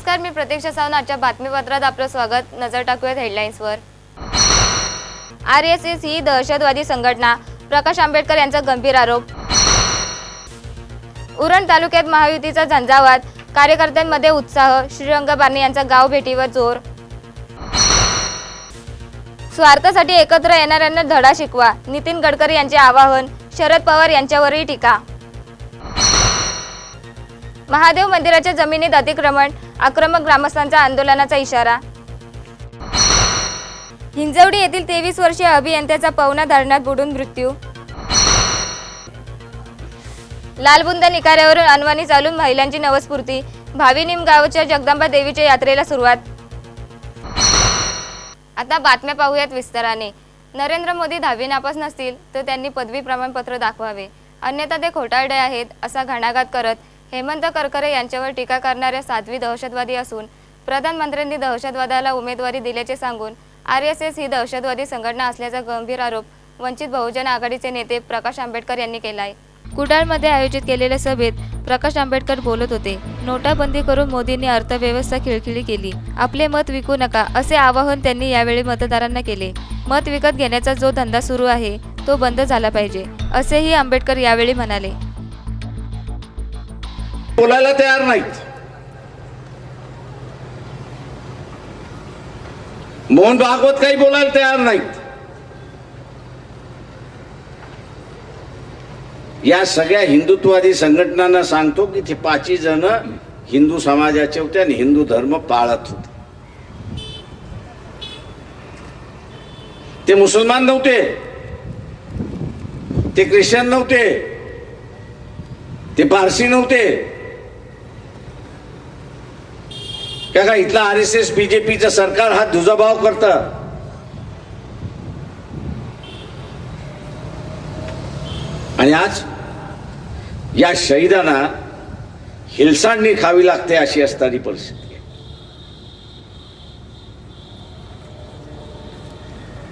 नमस्कार, मी प्रतीक्षा सावंत. आजच्या बातमीपत्रात आपलं स्वागत. नजर टाकूयात हेडलाईन्सवर. RSS ही दहशतवादी संघटना, प्रकाश आंबेडकर यांचा गंभीर आरोप. उरण तालुक्यात महायुतीचा झंझावात, कार्यकर्त्यांमध्ये उत्साह. श्रीरंग बारणे यांचा गाव भेटीवर जोर. स्वार्थासाठी एकत्र येणाऱ्यांना धडा शिकवा, नितीन गडकरी यांचे आवाहन. शरद पवार यांच्यावरही टीका. महादेव मंदिराच्या जमिनीत अतिक्रमण, आक्रमक ग्रामस्थांचा आंदोलनाचा इशारा. हिंजवडी येथील 23 वर्षीय अभियंत्याचा पवना धरणात बुडून मृत्यू. लालबुंद निकाऱ्यावरून अनवाणी चालून महिलांची नवस्फूर्ती. भावी निमगावच्या जगदंबा देवीच्या यात्रेला सुरुवात. आता बातम्या पाहूयात विस्ताराने. नरेंद्र मोदी 10वी नापास नसतील तर त्यांनी पदवी प्रमाणपत्र दाखवावे, अन्यथा ते खोटारडे आहेत असा घणाघात करत हेमंत करकरे यांच्यावर टीका करणाऱ्या साध्वी दहशतवादी असून प्रधानमंत्र्यांनी दहशतवादाला उमेदवारी दिल्याचे सांगून RSS ही दहशतवादी संघटना असल्याचा गंभीर आरोप वंचित बहुजन आघाडीचे नेते प्रकाश आंबेडकर यांनी केला आहे. कुडाळमध्ये आयोजित केलेल्या सभेत प्रकाश आंबेडकर बोलत होते. नोटाबंदी करून मोदींनी अर्थव्यवस्था खिळखिळी केली, आपले मत विकू नका असे आवाहन त्यांनी यावेळी मतदारांना केले. मत विकत घेण्याचा जो धंदा सुरू आहे तो बंद झाला पाहिजे असेही आंबेडकर यावेळी म्हणाले. बोलायला तयार नाहीत. मोहन भागवत काही बोलायला तयार नाहीत. या सगळ्या हिंदुत्ववादी संघटनांना सांगतो की ते 5 जण हिंदू समाजाचे होते आणि हिंदू धर्म पाळत होते. ते मुसलमान नव्हते, ते ख्रिश्चन नव्हते, ते पारसी नव्हते. का इथला RSS BJPचं सरकार हा दुजाभाव करतं. आणि आज या शहीदांना हिलसांडणी खावी लागते अशी असणारी परिस्थिती आहे.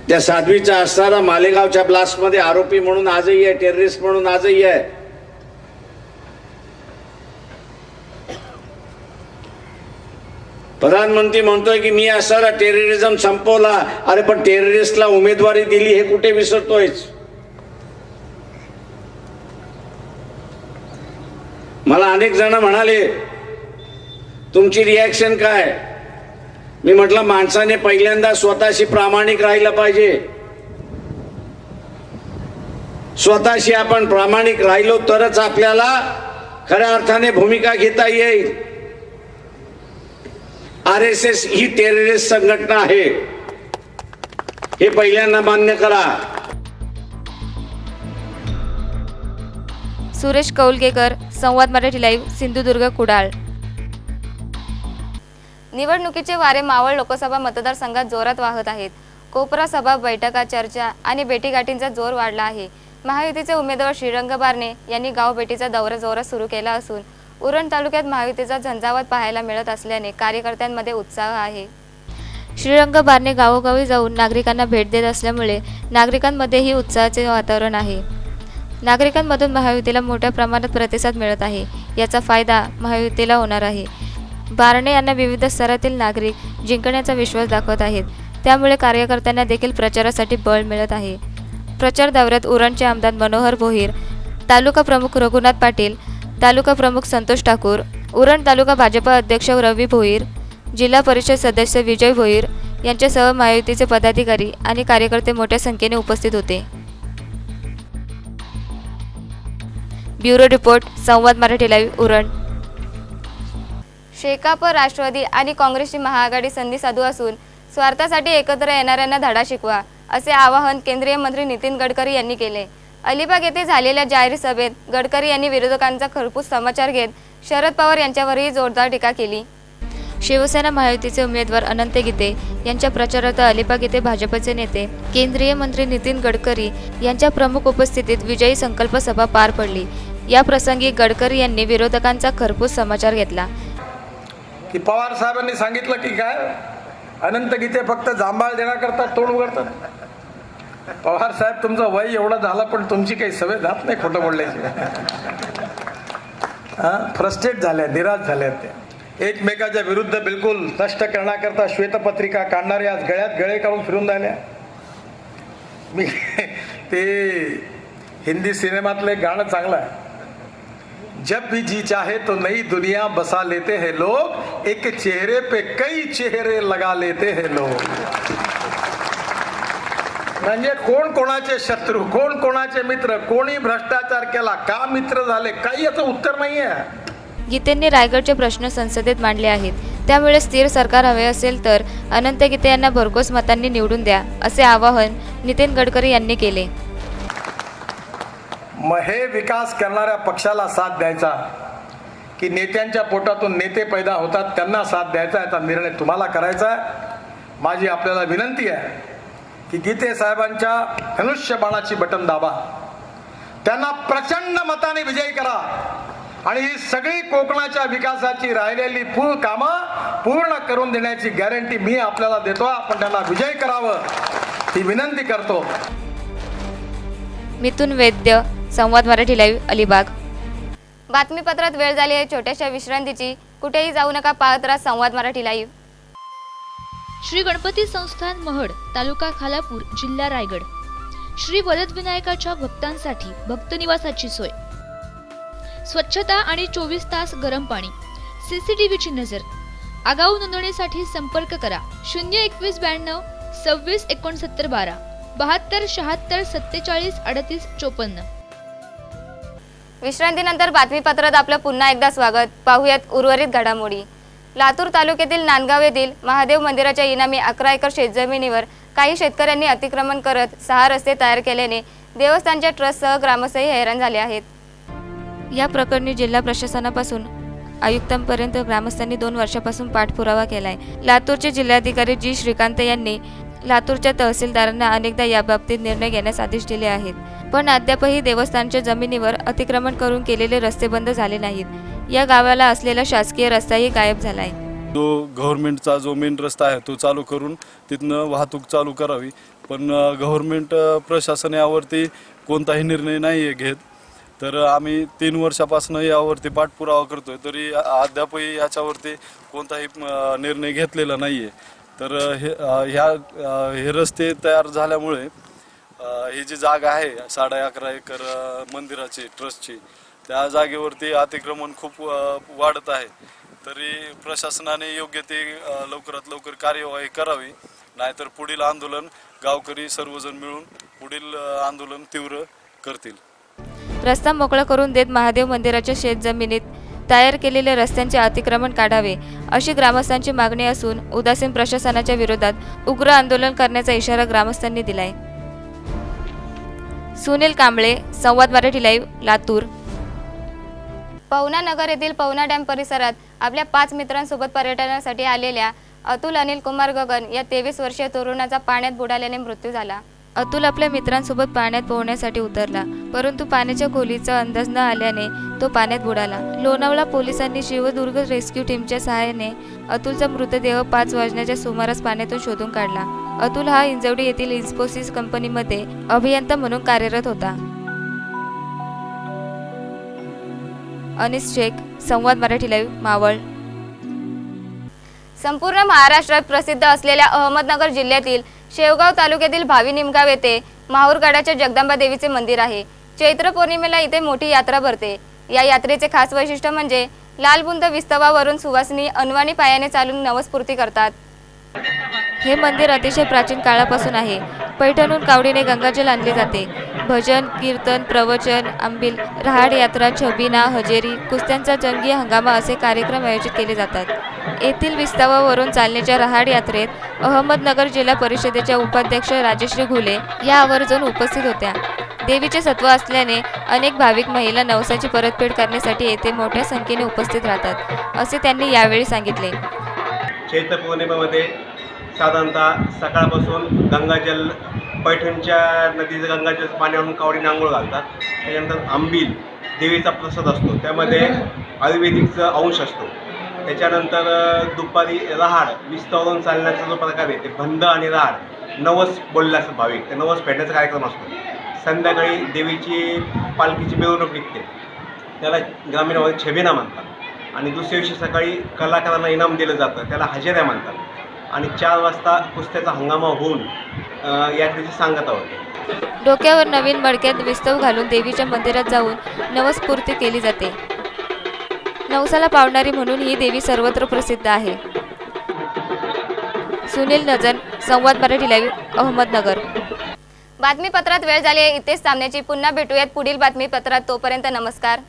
त्या साध्वीचा असणारा मालेगावच्या ब्लास्टमध्ये आरोपी म्हणून आजही आहे, टेररिस्ट म्हणून आजही आहे. प्रधानमंत्री म्हणतोय की मी असणारा टेररिझम संपवला. अरे पण टेररिस्टला उमेदवारी दिली हे कुठे विसरतोय. मला अनेक जण म्हणाले तुमची रिॲक्शन काय. मी म्हटलं माणसाने पहिल्यांदा स्वतःशी प्रामाणिक राहिलं पाहिजे. स्वतःशी आपण प्रामाणिक राहिलो तरच आपल्याला खऱ्या अर्थाने भूमिका घेता येईल. RSS ही टेररिस्ट संघटना आहे हे पहिल्यांदा मान्य करा. सुरेश कौलगेकर, संवाद मराठी लाईव्ह, सिंधुदुर्ग, कुडाळ. निवडणुकीचे वारे मावळ लोकसभा मतदारसंघात जोरात वाहत आहेत. कोपरा सभा, बैठका, चर्चा आणि भेटीगाठींचा जोर वाढला आहे. महायुतीचे उमेदवार श्रीरंग बारणे यांनी गाव भेटीचा दौरा जोरात सुरू केला असून उरण तालुक्यात महायुतीचा झंझावात पाहायला मिळत असल्याने कार्यकर्त्यांमध्ये उत्साह आहे. श्रीरंग बारणे गावोगावी जाऊन नागरिकांना भेट देत असल्यामुळे नागरिकांमध्येही उत्साहाचे वातावरण आहे. नागरिकांमधून महायुतीला मोठ्या प्रमाणात प्रतिसाद मिळत आहे. याचा फायदा महायुतीला होणार आहे. बारणे यांना विविध स्तरातील नागरिक जिंकण्याचा विश्वास दाखवत आहेत. त्यामुळे कार्यकर्त्यांना देखील प्रचारासाठी बळ मिळत आहे. प्रचार दौऱ्यात उरणचे आमदार मनोहर भोईर, तालुका प्रमुख रघुनाथ पाटील, तालुका प्रमुख संतोष ठाकूर, उरण तालुका भाजपा अध्यक्ष रवी भोईर, जिल्हा परिषद सदस्य विजय भोईर यांच्यासह महायुतीचे पदाधिकारी आणि कार्यकर्ते मोठ्या संख्येने उपस्थित होते. ब्युरो रिपोर्ट, संवाद मराठी लाईव्ह, उरण. शेकाप, राष्ट्रवादी आणि काँग्रेसची महाआघाडी संधी साधू असून स्वार्थासाठी एकत्र येणाऱ्यांना धडा शिकवा असे आवाहन केंद्रीय मंत्री नितीन गडकरी यांनी केले. अलिबाग येथे झालेल्या जाहीर सभेत गडकरी यांनी विरोधकांचा खरपूस समाचार घेत शरद पवार यांच्यावरही जोरदार टीका केली. शिवसेना महायुतीचे उमेदवार अनंत गीते यांच्या प्रचारार्थ अलिबाग येथे भाजपचे नेते केंद्रीय मंत्री नितीन गडकरी यांच्या प्रमुख उपस्थितीत विजयी संकल्प सभा पार पडली. या प्रसंगी गडकरी यांनी विरोधकांचा खरपूस समाचार घेतला. की पवार साहेबांनी सांगितलं की काय अनंत गीते फक्त जांभळ देण्याकरता तोंड उघडतात. पवार साहेब तुमचं वय एवढं झालं पण तुमची काही सवय जात नाही खोटं बोलण्याची. फ्रस्ट्रेट झाल्या, निराश झाल्या ते. एकमेकाच्या विरुद्ध बिलकुल नष्ट करण्याकरता श्वेतपत्रिका काढणारे आज गळ्यात गळे काढून फिरून राहिल्या. मी ते हिंदी सिनेमातलं एक गाणं चांगलं आहे, जब भी जी चाहे तो नई दुनिया बसा लेते हैं लोग, एक चेहरे पे कई चेहरे लगा लेते हैं लोग. म्हणजे कोण कोणाचे शत्रू, कोण कोणाचे मित्र, कोणी भ्रष्टाचार केला, का मित्र झाले, काही याचं उत्तर नाही आहे. गीतेंनी रायगडचे प्रश्न संसदेत मांडले आहेत. त्यामुळे स्थिर सरकार हवे असेल तर अनंत गीते यांना भरघोस मतांनी निवडून द्या, असे आवाहन नितीन गडकरी यांनी केले. मग हे विकास करणाऱ्या पक्षाला साथ द्यायचा की नेत्यांच्या पोटातून नेते पैदा होतात त्यांना साथ द्यायचा, याचा निर्णय तुम्हाला करायचा आहे. माझी आपल्याला विनंती आहे की गीते साहेबांच्या धनुष्यबाणाची बटन दाबा, त्यांना प्रचंड मताने विजयी करा आणि ही सगळी कोकणाच्या विकासाची राहिलेली कामं पूर्ण करून देण्याची गॅरंटी मी आपल्याला देतो. आपण त्यांना विजयी करावं ही विनंती करतो. मिथुन वैद्य, संवाद मराठी लाईव्ह, अलिबाग. बातमीपत्रात वेळ झाली आहे छोट्याशा विश्रांतीची. कुठेही जाऊ नका, पाहत राहा संवाद मराठी लाईव्ह. श्री गणपती संस्थान महड, तालुका खालापूर, जिल्हा रायगड. श्री वरदविनायकाच्या भक्तांसाठी भक्तनिवासाची सोय, स्वच्छता आणि 24 तास गरम पाणी, CCTVची नजर. आगाऊ नोंदणीसाठी संपर्क करा 02192 26 69 12 72 76 47 38 54. विश्रांतीनंतर बातमीपत्रात आपलं पुन्हा एकदा स्वागत. पाहूयात उर्वरित घडामोडी. लातूर तालुक्यातील नांदगाव येथील महादेव मंदिराच्या इनामी 11 एकर शेतजमिनीवर काही शेतकऱ्यांनी अतिक्रमण करत 6 रस्ते तयार केल्याने देवस्थानच्या ट्रस्टसह ग्रामस्थही हैराण झाले आहेत. या प्रकरणी जिल्हा प्रशासनापासून आयुक्तांपर्यंत ग्रामस्थांनी 2 वर्षापासून पाठपुरावा केलाय. लातूरचे जिल्हाधिकारी जी श्रीकांत यांनी लातूरच्या तहसीलदारांना अनेकदा याबाबतीत निर्णय घेण्यास आदेश दिले आहेत, पण अद्यापही देवस्थानच्या जमिनीवर अतिक्रमण करून केलेले रस्ते बंद झाले नाहीत. या गावाला असलेला शासकीय रस्ताही गायब झालाय. जो गव्हर्नमेंटचा जो मेन रस्ता आहे तो चालू करून तिथनं वाहतूक चालू करावी, पण गव्हर्नमेंट प्रशासन यावरती कोणताही निर्णय नाही घेत. तर आम्ही 3 वर्षापासून यावरती पाठपुरावा करतोय, तरी अद्यापही याच्यावरती कोणताही निर्णय घेतलेला नाही आहे. तर हे रस्ते तयार झाल्यामुळे ही जी जागा आहे 11.5 एकर मंदिराची ट्रस्टची, त्या जागेवरती अतिक्रमण खूप वाढत आहे. तरी प्रशासनाने योग्य ते लवकरात लवकर कार्यवाही करावी, नाहीतर पुढील आंदोलन गावकरी सर्वजण मिळून पुढील आंदोलन तीव्र करतील. रस्ता मोकळा करून देत महादेव मंदिराच्या शेतजमिनीत तयार केलेले रस्त्यांचे अतिक्रमण काढावे, अशी ग्रामस्थांची मागणी असून उदासीन प्रशासनाच्या विरोधात उग्र आंदोलन करण्याचा इशारा ग्रामस्थांनी दिलाय. सुनील कांबळे, संवाद मराठी लाईव्ह, लातूर. पवना नगर येथील पवना डॅम परिसरात आपल्या 5 मित्रांसोबत पर्यटनासाठी आलेल्या अतुल अनिल कुमार गगन या 23 वर्षीय तरुणाचा पाण्यात बुडाल्याने मृत्यू झाला. अतुल आपल्या मित्रांसोबत पाण्यात पोहण्यासाठी उतरला, परंतु पाण्याच्या खोलीचा अंदाज न आल्याने तो पाण्यात बुडाला. लोणावळा पोलिसांनी शिवदुर्ग रेस्क्यू टीमच्या सहाय्याने अतुलचा मृतदेह 5 वाजण्याच्या सुमारास पाण्यातून शोधून काढला. अतुल हा इंजवडी येथील इन्फोसिस कंपनीमध्ये अभियंता म्हणून कार्यरत होता. अनिस शेख, संवाद मराठी लाईव्ह, मावळ. संपूर्ण महाराष्ट्रात प्रसिद्ध असलेल्या अहमदनगर जिल्ह्यातील शेवगाव तालुक्यातील भावी निमगाव येथे माहूरगडाच्या जगदंबा देवीचे मंदिर आहे. चैत्र पौर्णिमेला इथे मोठी यात्रा भरते. या यात्रेचे खास वैशिष्ट्य म्हणजे लालबुंद विस्तवावरून सुवासिनी अनवाणी पायाने चालून नवस्फूर्ती करतात. हे मंदिर अतिशय प्राचीन काळापासून आहे. पैठणहून कावडीने गंगाजल आणले जाते. भजन, कीर्तन, प्रवचन, आंबील, रहाड यात्रा, छबिना, हजेरी, कुस्त्यांचा जंगी हंगामा असे कार्यक्रम आयोजित केले जातात. येथील विस्तवावरून चालण्याच्या रहाड यात्रेत अहमदनगर जिल्हा परिषदेच्या उपाध्यक्ष राजश्री घुले या आवर्जून उपस्थित होत्या. देवीचे सत्व असल्याने अनेक भाविक महिला नवसाची परतफेड करण्यासाठी येथे मोठ्या संख्येने उपस्थित राहतात, असे त्यांनी यावेळी सांगितले. चैत्र पौर्णिमेमध्ये साधारणतः सकाळपासून गंगाजल, पैठणच्या नदीचं गंगाजल पाणी आणून कावडीने आंघोळ घालतात. त्याच्यानंतर आंबील देवीचा प्रसाद असतो, त्यामध्ये आयुर्वेदिकचा अंश असतो. त्याच्यानंतर दुपारी रहाड विस्तवरून चालण्याचा जो प्रकार आहे ते बंद आणि रहाड नवस बोलले असतात भाविक, ते नवस फेडण्याचा कार्यक्रम असतो. संध्याकाळी देवीची पालखीची मिरवणूक निघते, त्याला ग्रामीण भागात छबिना म्हणतात. आणि दुसऱ्या दिवशी सकाळी कलाकारांना इनाम दिलं जातं, त्याला हजेऱ्या म्हणतात. आणि 4 वाजता कुस्त्याचा हंगामा होऊन या दिवशी सांगता होते. डोक्यावर नवीन मडक्यात विस्तव घालून देवीच्या मंदिरात जाऊन नवस्फूर्ती केली जाते. नवसाला पावणारी म्हणून ही देवी सर्वत्र प्रसिद्ध आहे. सुनील नजर, संवाद मराठी लाईव्ह, अहमदनगर. बातमीपत्रात वेळ झाली आहे इथेच थांबण्याची. पुन्हा भेटूयात पुढील बातमीपत्रात. तोपर्यंत नमस्कार.